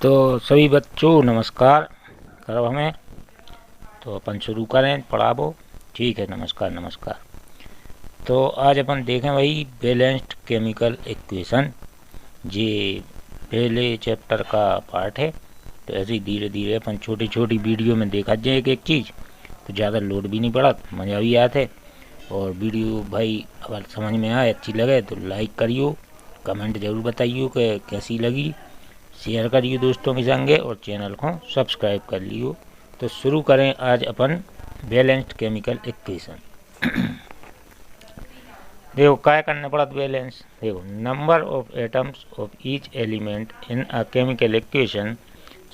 तो सभी बच्चों नमस्कार करो हमें। तो अपन शुरू करें पढ़ाबो। ठीक है, नमस्कार नमस्कार। तो आज अपन देखें वही बैलेंस्ड केमिकल इक्वेशन, ये पहले चैप्टर का पार्ट है। तो ऐसे ही धीरे धीरे अपन छोटी छोटी वीडियो में देखा जाए एक एक चीज़, तो ज़्यादा लोड भी नहीं पड़ा, मज़ा भी आते। और वीडियो भाई अगर समझ में आए, अच्छी लगे तो लाइक करियो, कमेंट ज़रूर बताइयो कि कैसी लगी, शेयर करिए दोस्तों के संगे और चैनल को सब्सक्राइब कर लियो। तो शुरू करें आज अपन बैलेंस्ड केमिकल इक्वेशन। देखो क्या करना पड़ा बैलेंस। देखो, number of atoms of each element in a chemical equation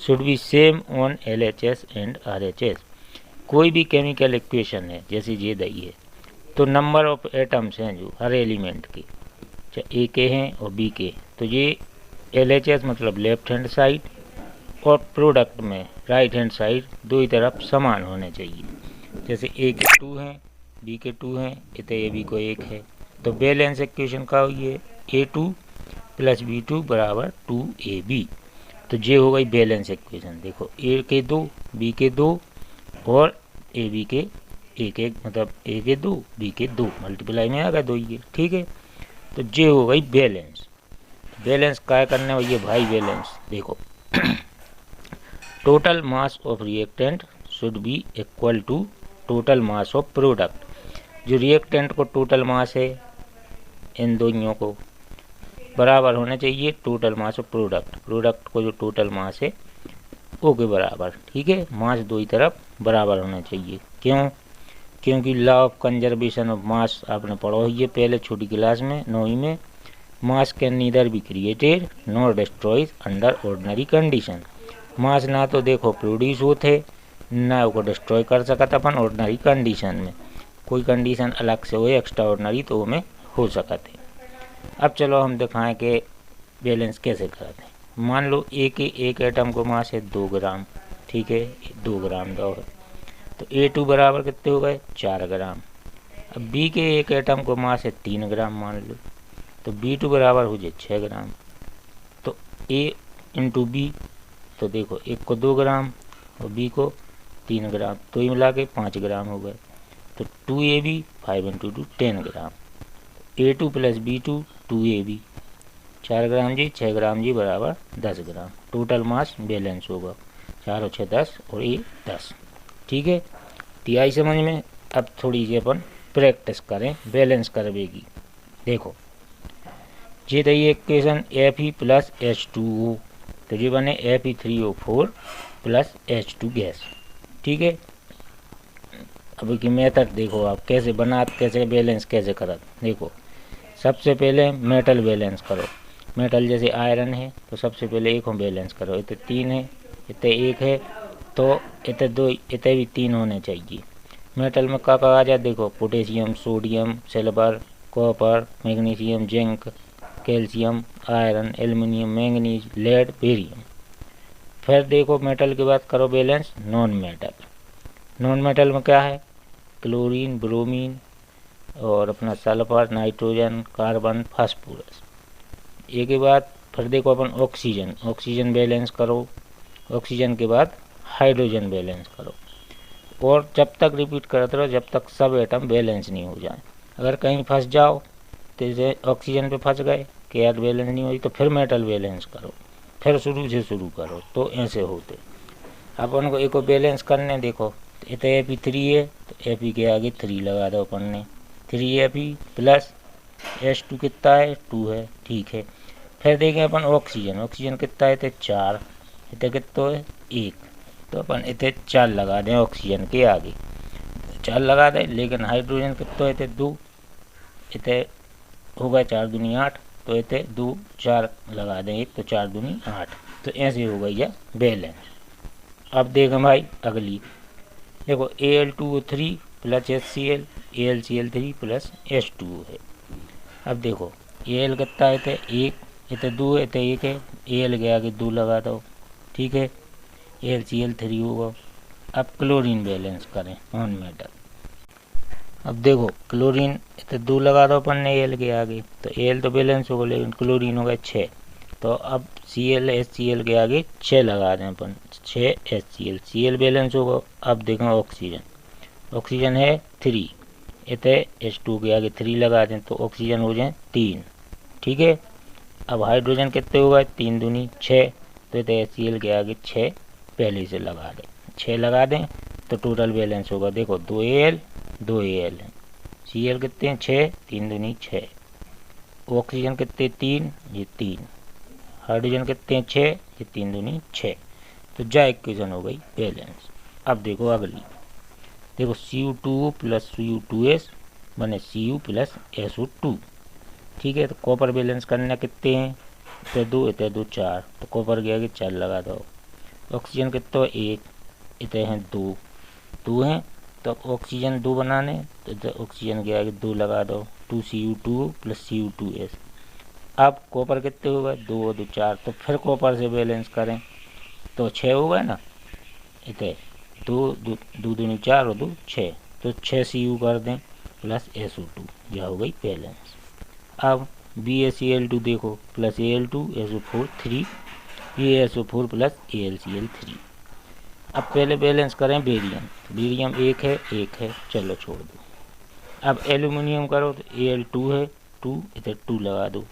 should be same on LHS and RHS। कोई भी केमिकल इक्वेशन है जैसे ये दही है, तो नंबर ऑफ एटम्स हैं जो हर एलिमेंट के, चाहे ए के हैं और बी के, तो ये LHS मतलब लेफ्ट हैंड साइड और प्रोडक्ट में राइट हैंड साइड दो ही तरफ समान होने चाहिए। जैसे ए के 2 हैं, बी के 2 हैं, इतने ए बी को 1 है, तो बैलेंस इक्वेशन का हुई है A2 प्लस B2 बराबर 2AB। तो ये हो गई बैलेंस इक्वेशन। देखो, ए के 2, बी के 2 और ए बी के 1 मतलब ए के 2 बी के 2 मल्टीप्लाई में आ गया 2 ये। ठीक है, तो ये हो गई बैलेंस। बैलेंस क्या करने भैया भाई, बैलेंस देखो total mass of reactant should be equal to total mass of product. जो रिएक्टेंट को टोटल मास है इन दोनों को बराबर होना चाहिए total mass of product. Product को जो टोटल मास है वो के बराबर। ठीक है, मास दो ही तरफ बराबर होना चाहिए। क्यों? क्योंकि law of conservation of mass आपने पढ़ा ही है पहले छोटी क्लास में 9वीं में। Mass can neither be created nor destroyed under ordinary condition. Mass ना तो देखो प्रोड्यूस होते ना उसको डिस्ट्रॉय कर सकता अपन ऑर्डिनरी कंडीशन में। कोई कंडीशन अलग से हो एक्स्ट्रा ऑर्डिनरी तो वो में हो सकते। अब चलो हम दिखाएं कि बैलेंस कैसे करते हैं। मान लो ए के एक एटम को मास है 2 ग्राम। ठीक है, 2 ग्राम दो है, तो A2 बराबर कितने हो गए 4 ग्राम। अब बी के एक एटम को मास है 3 ग्राम मान लो, तो B2 बराबर हो जाए 6 ग्राम। तो A इंटू बी, तो देखो एक को 2 ग्राम और बी को 3 ग्राम, तो ये मिला के 5 ग्राम हो गए। तो 2AB 5 इंटू 2 10 ग्राम। A2 प्लस B2 2AB 4 ग्राम जी 6 ग्राम जी बराबर 10 ग्राम। टोटल मास बैलेंस होगा 4 और 6 10 और ये 10। ठीक है, तो आई समझ में। अब थोड़ी सी अपन प्रैक्टिस करें बैलेंस करवे की। देखो ये रही इक्वेशन Fe प्लस H2O, तो ये बने Fe3O4 प्लस H2 गैस। ठीक है, अब की मेथड देखो आप कैसे बना, कैसे बैलेंस कैसे करत। देखो सबसे पहले मेटल बैलेंस करो। मेटल जैसे आयरन है तो सबसे पहले एक हो बैलेंस करो। इतने 3 है, इतने 1 है, तो इतने 2, इतने भी 3 होने चाहिए। मेटल में क्या कहा जाए, देखो potassium, sodium, silver, copper, magnesium, zinc, calcium, iron, aluminium, manganese, lead, barium. फिर देखो मेटल के बाद करो balance non metal. Non metal में क्या है, क्लोरीन, ब्रोमीन और अपना सल्फर, नाइट्रोजन, कार्बन, फास्फोरस। ये के बाद फिर देखो अपन ऑक्सीजन, ऑक्सीजन बैलेंस करो। ऑक्सीजन के बाद हाइड्रोजन बैलेंस करो। और जब तक रिपीट करते रहो जब तक सब एटम बैलेंस नहीं हो जाए। अगर कहीं फंस जाओ तो जैसे ऑक्सीजन पे फंस गए कि यार बैलेंस नहीं हुई, तो फिर मेटल बैलेंस करो, फिर शुरू से शुरू करो, तो ऐसे होते। अपन को एक बैलेंस करने देखो, इतने Fe3 है तो Fe के आगे 3 लगा दो अपन ने, 3Fe प्लस H2 कितना है 2 है। ठीक है, फिर देखें अपन ऑक्सीजन, ऑक्सीजन कितना है 4, इतने कितना है 1, तो अपन इतने 4 लगा दें ऑक्सीजन के आगे, 4 लगा दें। लेकिन हाइड्रोजन कितना है 2, इतने हो गए 4 दूनी 8, तो इतने 2 4 लगा दें, एक तो 4 दूनी 8, तो ऐसे हो गई है बैलेंस। अब देखें भाई अगली, देखो Al2O3 plus HCl, AlCl3 plus H2O है। अब देखो Al कितना है 1, इतने 2 इतने 1 है, Al के आगे 2 लगा दो। ठीक है, AlCl3 होगा। अब क्लोरीन बैलेंस करें नॉन मेटल। अब देखो क्लोरीन इतने 2 लगा दो अपन ने Al के आगे, तो Al तो बैलेंस होगा लेकिन क्लोरीन होगा 6, तो अब Cl HCl के आगे 6 लगा दें अपन, 6 HCl, Cl बैलेंस होगा। अब देखें ऑक्सीजन, ऑक्सीजन है 3, इतने H2 के आगे 3 लगा दें तो ऑक्सीजन हो जाए 3, ठीक है। अब हाइड्रोजन कितने होगा, 3 दूनी 6, तो इतने HCl के आगे 6 पहले से लगा दें, 6 लगा दें तो टोटल बैलेंस होगा। देखो 2Al 2Al है, Cl कितने हैं 6, 3 दूनी 6, ऑक्सीजन कितने 3, ये 3, हाइड्रोजन कितने हैं 6, ये 3 दूनी 6, तो जा इक्वेशन हो गई बैलेंस। अब देखो अगली, देखो Cu2 प्लस Cu2s बने Cu प्लस SO2, ठीक है। तो कॉपर बैलेंस करना कितने हैं, इतने 2 इतने 2 4, तो कॉपर के आगे 4 लगा दो। ऑक्सीजन कितना 1, इतने हैं 2 हैं, तो ऑक्सीजन 2 बनाने तो ऑक्सीजन के आगे 2 लगा दो, 2Cu2 प्लस Cu2s। अब कॉपर कितने होगा, 2 और 2 4, तो फिर कॉपर से बैलेंस करें तो 6 होगा ना, इतने 2 दूनी 4 और 2 6, तो 6 Cu कर दें प्लस SO2, यह हो गई बैलेंस। अब BaCl2 देखो प्लस Al2 SO4 3, ये SO4 प्लस AlCl3। अब पहले बैलेंस करें बेरियम, बेरियम 1 है, चलो छोड़ दो। अब एल्यूमिनियम करो तो Al2 है 2, इधर 2 लगा दो,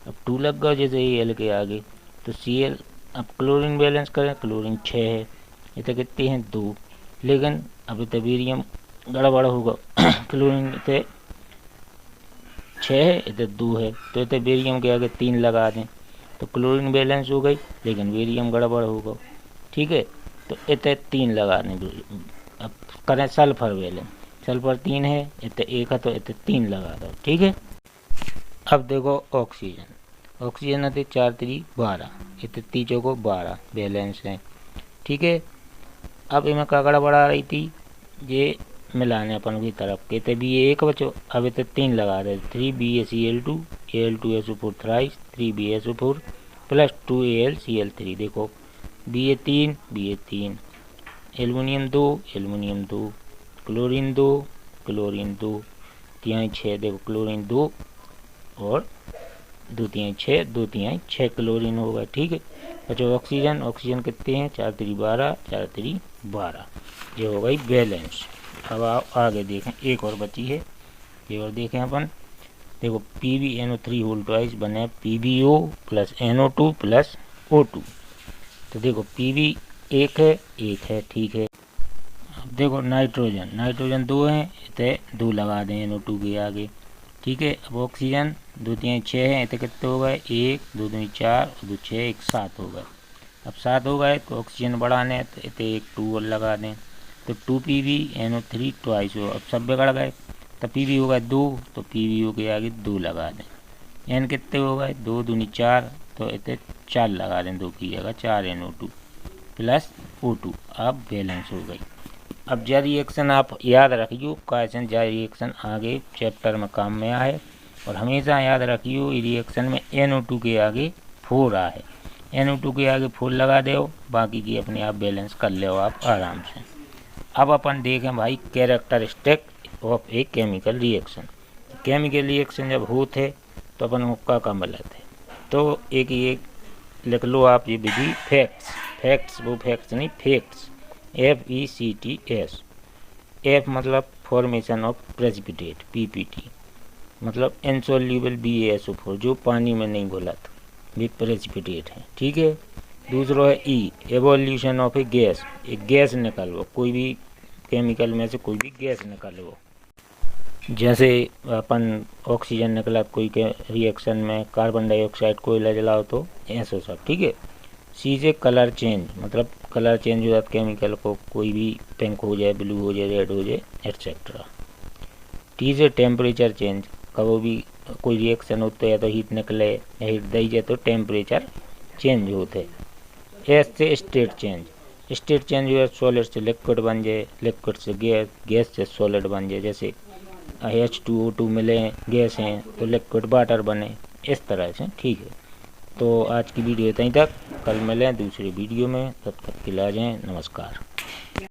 अब 2 लग गया जैसे Al के आगे, तो Cl। अब क्लोरीन बैलेंस करें, क्लोरीन 6 है, इधर कितने हैं 2, लेकिन अब इधर बेरियम गड़बड़ होगा क्लोरीन इधर 6 है, इधर 2 है, तो इधर बेरियम के आगे 3 लगा दें तो क्लोरीन बैलेंस हो गई, लेकिन बेरियम गड़बड़ होगा, ठीक है। तो इतने 3 लगा दें। अब करें सल्फर बैलेंस, सल्फर 3 है, इतने 1 है, तो इतने 3 लगा दो, ठीक है। अब देखो ऑक्सीजन, ऑक्सीजन है 4 3 12, इतने 3 चौको 12 बैलेंस है, ठीक है। अब इनमें का गड़बड़ आ रही थी, ये मिलाने अपन की तरफ के थे भी ये 1 बचो, अब इतने 3 लगा रहे, 3 BaCl2 Al2SO4 thrice 3 BaSO4 plus 2 AlCl3, देखो Ba3 एल्युमिनियम 2 क्लोरीन 2 तिहाई 6, देखो क्लोरीन 2 और 2 तिहाई 6, 2 तिहाई 6 क्लोरीन होगा, ठीक है। बचो ऑक्सीजन, ऑक्सीजन कितने हैं 4 3 12, 4 3 12, ये हो गई बैलेंस। अब आप आगे देखें, एक और बची है, ये और देखें अपन, देखो PbNO3 होल ट्वाइस बने PbO plus NO2 plus O2, तो देखो Pb 1 है, ठीक है। अब देखो नाइट्रोजन 2 है, इतने 2 लगा दें NO2 के आगे, ठीक है। अब ऑक्सीजन 2 3 6 है, इतने कितने हो गए 1 2 3 4 और 2 6 1 7 हो गए। अब 7 हो गए तो ऑक्सीजन बढ़ाने तो इतने 1 2 और लगा दें, तो 2 PbNO3 ट्वाइस हो, अब सब बिगड़ गए, तो Pb होगा 2, तो PbO के आगे 2 लगा दें। N कितने हो गए 2 दूनी 4, तो इतने 4 लगा दें, 2 की जगह 4 NO2 प्लस O2, अब बैलेंस हो गई। अब जा रिएक्शन आप याद रखियो, क्वेश्चन जा रिएक्शन आगे चैप्टर में काम में आए, और हमेशा याद रखियो रिएक्शन में NO2 के आगे 4 आए, NO2 के आगे 4 लगा दो, बाकी की अपने आप बैलेंस कर ले आप आराम से। अब अपन देखें भाई characteristic of a chemical reaction. Chemical reaction जब होते तो अपन हुक्का का मिलत है, तो एक लिख लो आप ये विधि, फैक्ट्स वो फैक्ट्स नहीं, फैक्ट्स FECTS। F मतलब फॉर्मेशन ऑफ प्रेसिपिटेट, PPT मतलब इनसॉल्युबल BaSO4 जो पानी में नहीं घुलत, भी प्रेसिपिटेट है, ठीक है। दूसरा है E evolution of A gas, एक गैस निकलो, कोई भी केमिकल में से कोई भी गैस निकलो, जैसे अपन ऑक्सीजन निकला कोई के रिएक्शन में, कार्बन डाइऑक्साइड कोयला जलाओ तो ऐसा सब, ठीक है। सी से कलर चेंज, मतलब कलर चेंज हो जाता केमिकल को, कोई भी पिंक हो जाए, ब्लू हो जाए, रेड हो जाए एटसेट्रा। टी से टेम्परेचर चेंज, कभी भी कोई रिएक्शन होता है तो हीट निकले या हीट दी जाए तो टेम्परेचर चेंज होते। एस से स्टेट चेंज हुआ, सॉलिड से लिक्विड बन जाए, लिक्विड से गैस, गैस से सॉलिड बन जाए, जैसे H2O2 मिले गैस हैं तो लिक्विड वाटर बने, इस तरह से, ठीक है। तो आज की वीडियो यहीं तक, कल मिलें दूसरी वीडियो में, तब तक के लिए आ जाएँ, नमस्कार।